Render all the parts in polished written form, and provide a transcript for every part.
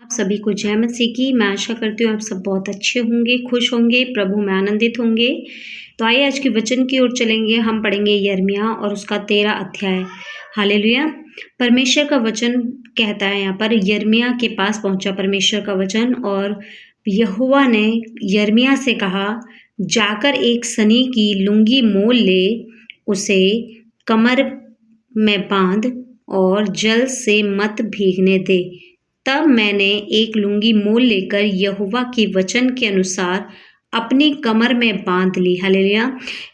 आप सभी को जय मसीह की। मैं आशा करती हूँ आप सब बहुत अच्छे होंगे, खुश होंगे, प्रभु में आनंदित होंगे। तो आइए आज के वचन की ओर चलेंगे। हम पढ़ेंगे यिर्मयाह और उसका 13 अध्याय। हालेलुया। परमेश्वर का वचन कहता है, यहाँ पर यिर्मयाह के पास पहुंचा परमेश्वर का वचन, और यहोवा ने यिर्मयाह से कहा, जाकर एक सनी की लुंगी मोल ले, उसे कमर में बांध और जल से मत भीगने दे। तब मैंने एक लुंगी मोल लेकर यहोवा के वचन के अनुसार अपनी कमर में बांध ली। हालेलुया।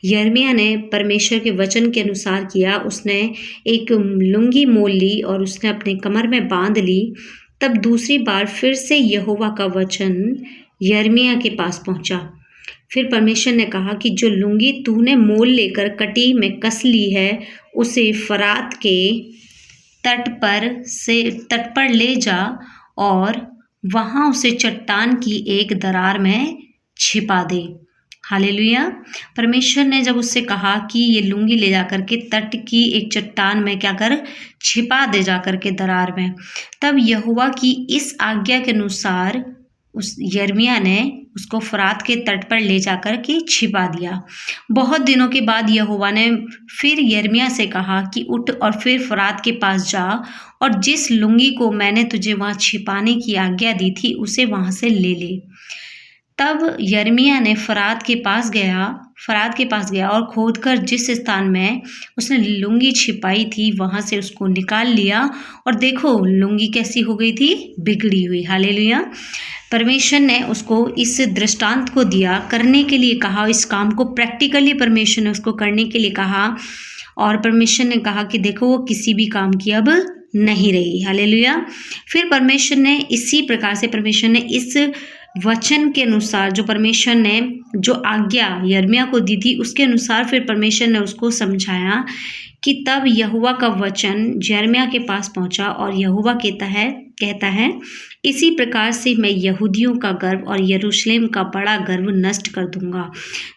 यिर्मयाह ने परमेश्वर के वचन के अनुसार किया। उसने एक लुंगी मोल ली और उसने अपनी कमर में बांध ली। तब दूसरी बार फिर से यहोवा का वचन यिर्मयाह के पास पहुंचा। फिर परमेश्वर ने कहा कि जो लुंगी तूने मोल लेकर कटी में कस ली है, उसे फरात के तट पर ले जा और वहां उसे चट्टान की एक दरार में छिपा दे। हालेलुया। परमेश्वर ने जब उससे कहा कि ये लुंगी ले जाकर के तट की एक चट्टान में क्या कर, छिपा दे जाकर के दरार में, तब यहोवा की इस आज्ञा के अनुसार उस यिर्मयाह ने उसको फरात के तट पर ले जाकर के छिपा दिया। बहुत दिनों के बाद यहोवा ने फिर यिर्मयाह से कहा कि उठ और फिर फरात के पास जा और जिस लुंगी को मैंने तुझे वहां छिपाने की आज्ञा दी थी उसे वहां से ले ले। तब यिर्मयाह ने फरात के पास गया और खोदकर जिस स्थान में उसने लुंगी छिपाई थी वहां से उसको निकाल लिया, और देखो लुंगी कैसी हो गई थी, बिगड़ी हुई। हालेलुया। परमेश्वर ने उसको इस दृष्टांत को दिया, करने के लिए कहा, इस काम को प्रैक्टिकली परमेश्वर ने उसको करने के लिए कहा, और परमेश्वर ने कहा कि देखो वो किसी भी काम की अब नहीं रही। हालेलुया। फिर परमेश्वर ने इसी प्रकार से परमेश्वर ने इस वचन के अनुसार जो परमेश्वर ने जो आज्ञा यिर्मयाह को दी थी उसके अनुसार फिर परमेश्वर ने उसको समझाया कि तब यहोवा का वचन यिर्मयाह के पास पहुंचा और यहोवा कहता है, इसी प्रकार से मैं यहूदियों का गर्व और यरूशलेम का बड़ा गर्व नष्ट कर दूंगा।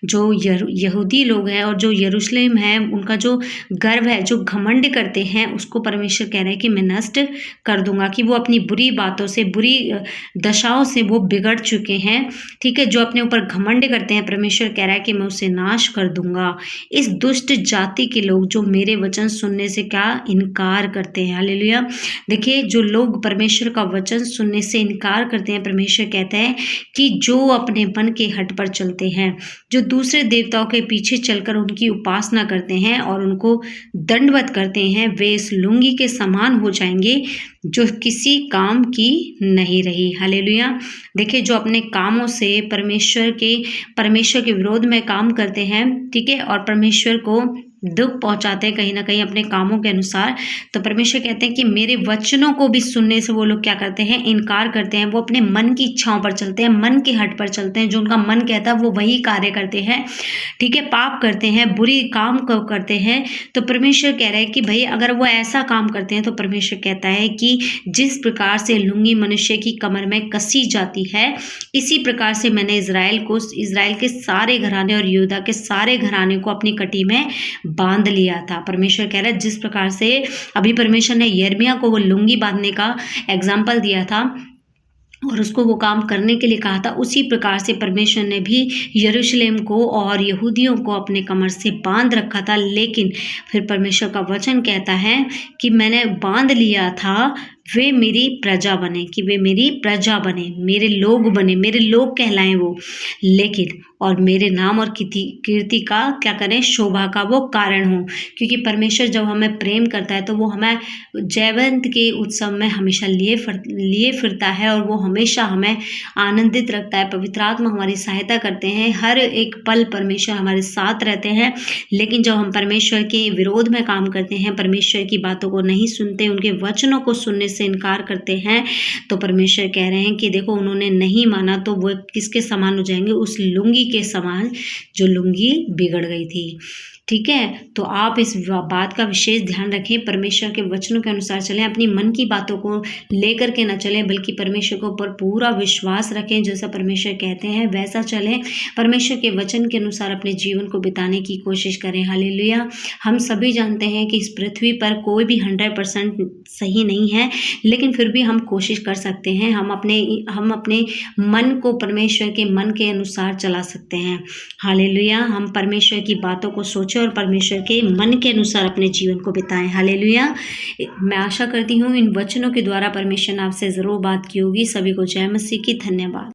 जो यहूदी लोग हैं और जो यरूशलेम है, उनका जो गर्व है, जो घमंड करते हैं, उसको परमेश्वर कह रहे हैं कि मैं नष्ट कर दूंगा, कि वो अपनी बुरी बातों से, बुरी दशाओं से वो बिगड़ चुके हैं। ठीक है। जो अपने ऊपर घमंड करते हैं, परमेश्वर कह रहा है कि मैं उसे नाश कर दूंगा। इस दुष्ट जाति के लोग जो मेरे वचन सुनने से क्या इनकार करते हैं। हालेलुया। देखिए, जो लोग परमेश्वर का वचन सुनने से इनकार करते हैं, परमेश्वर कहते हैं कि जो अपने मन के हट पर चलते हैं, जो दूसरे देवताओं के पीछे चलकर उनकी उपासना करते हैं और उनको दंडवत करते हैं, वे इस लुंगी के समान हो जाएंगे जो किसी काम की नहीं रही। हालेलुया। देखिए, जो अपने कामों से परमेश्वर के विरोध में काम करते हैं, ठीक है, और परमेश्वर को दुख पहुंचाते हैं कहीं ना कहीं अपने कामों के अनुसार, तो परमेश्वर कहते हैं कि मेरे वचनों को भी सुनने से वो लोग क्या करते हैं, इनकार करते हैं। वो अपने मन की इच्छाओं पर चलते हैं, मन के हट पर चलते हैं, जो उनका मन कहता है वो वही कार्य करते हैं। ठीक है। पाप करते हैं, बुरी काम को करते हैं। तो परमेश्वर कह रहे हैं कि भाई अगर वो ऐसा काम करते हैं तो परमेश्वर कहता है कि जिस प्रकार से लुंगी मनुष्य की कमर में कसी जाती है, इसी प्रकार से मैंने इजराइल के सारे घराने और यहूदा के सारे घराने को अपनी कटी में बांध लिया था। परमेश्वर कह रहा है जिस प्रकार से अभी परमेश्वर ने यिर्मयाह को वो लुंगी बांधने का एग्जाम्पल दिया था और उसको वो काम करने के लिए कहा था, उसी प्रकार से परमेश्वर ने भी यरूशलेम को और यहूदियों को अपने कमर से बांध रखा था। लेकिन फिर परमेश्वर का वचन कहता है कि मैंने बांध लिया था, वे मेरी प्रजा बने, कि वे मेरी प्रजा बने, मेरे लोग बने, मेरे लोग कहलाएं वो, लेकिन और मेरे नाम और कीर्ति का क्या करें, शोभा का वो कारण हो। क्योंकि परमेश्वर जब हमें प्रेम करता है तो वो हमें जयवंत के उत्सव में हमेशा लिए फिरता है और वो हमेशा हमें आनंदित रखता है। पवित्र आत्मा हमारी सहायता करते हैं, हर एक पल परमेश्वर हमारे साथ रहते हैं। लेकिन जब हम परमेश्वर के विरोध में काम करते हैं, परमेश्वर की बातों को नहीं सुनते, उनके वचनों को सुनने से इनकार करते हैं, तो परमेश्वर कह रहे हैं कि देखो उन्होंने नहीं माना तो वो किसके समान हो जाएंगे, उस लुंगी के समान जो लुंगी बिगड़ गई थी। ठीक है, तो आप इस बात का विशेष ध्यान रखें, परमेश्वर के वचनों के अनुसार चलें, अपनी मन की बातों को लेकर के ना चलें, बल्कि परमेश्वर के ऊपर पूरा विश्वास रखें, जैसा परमेश्वर कहते हैं वैसा चलें, परमेश्वर के वचन के अनुसार अपने जीवन को बिताने की कोशिश करें। हालेलुया। हम सभी जानते हैं कि इस पृथ्वी पर कोई भी 100% सही नहीं है, लेकिन फिर भी हम कोशिश कर सकते हैं, हम अपने मन को परमेश्वर के मन के अनुसार चला सकते हैं। हालेलुया। हम परमेश्वर की बातों को सोचें और परमेश्वर के मन के अनुसार अपने जीवन को बिताएं। हालेलुया। मैं आशा करती हूँ इन वचनों के द्वारा परमेश्वर ने आपसे ज़रूर बात की होगी। सभी को जय मसीह की। धन्यवाद।